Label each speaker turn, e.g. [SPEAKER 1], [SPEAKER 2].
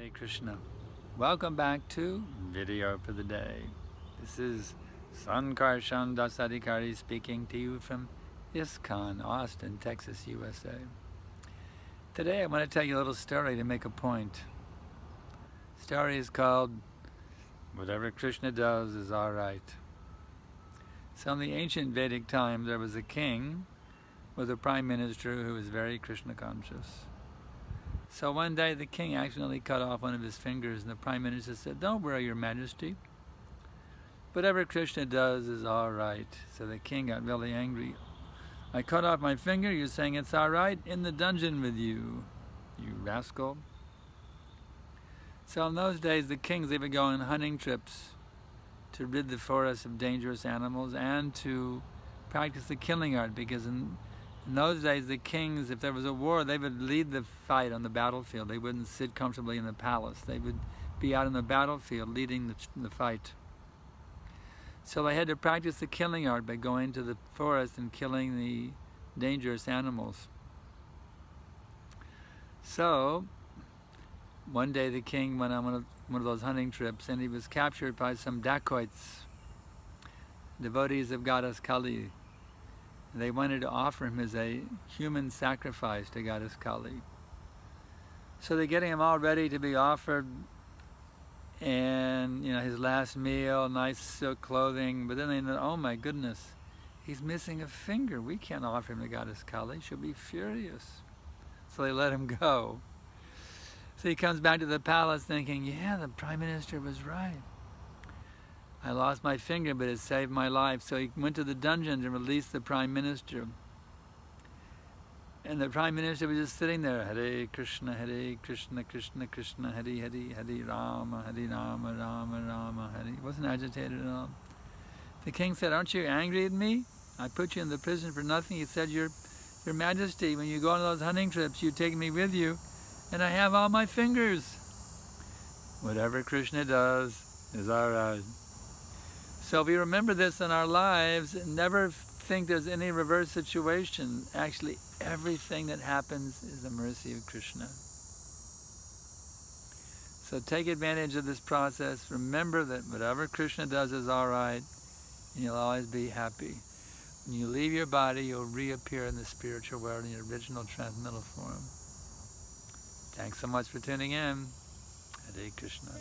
[SPEAKER 1] Hare Krishna. Welcome back to Video for the Day. This is Sankarshan Dasadikari speaking to you from ISKCON, Austin, Texas, USA. Today I want to tell you a little story to make a point. The story is called Whatever Krishna Does Is Alright. So in the ancient Vedic time there was a king with a prime minister who was very Krishna conscious. So one day the king accidentally cut off one of his fingers and the prime minister said, "Don't worry, your majesty. Whatever Krishna does is all right." So the king got really angry. "I cut off my finger, you're saying it's all right? In the dungeon with you, you rascal." So in those days the kings, they would go on hunting trips to rid the forest of dangerous animals and to practice the killing art, because in those days, the kings, if there was a war, they would lead the fight on the battlefield. They wouldn't sit comfortably in the palace. They would be out on the battlefield leading the fight. So they had to practice the killing art by going to the forest and killing the dangerous animals. So one day the king went on one of those hunting trips and he was captured by some dacoits, devotees of Goddess Kali. They wanted to offer him as a human sacrifice to Goddess Kali. So they're getting him all ready to be offered, and his last meal, nice silk clothing, but then they know, oh my goodness, he's missing a finger. We can't offer him to Goddess Kali. She'll be furious. So they let him go. So he comes back to the palace thinking, yeah, the prime minister was right. I lost my finger, but it saved my life. So he went to the dungeon to release the prime minister. And the prime minister was just sitting there, Hare Krishna, Krishna Krishna, Hare Hare, Hare Rama, Rama Rama, Hare. He wasn't agitated at all. The king said, "Aren't you angry at me? I put you in the prison for nothing." He said, Your Majesty, when you go on those hunting trips, you take me with you, and I have all my fingers. Whatever Krishna does is all right. So if we remember this in our lives, never think there's any reverse situation. Actually, everything that happens is the mercy of Krishna. So take advantage of this process. Remember that whatever Krishna does is all right, and you'll always be happy. When you leave your body, you'll reappear in the spiritual world in your original transcendental form. Thanks so much for tuning in. Hare Krishna.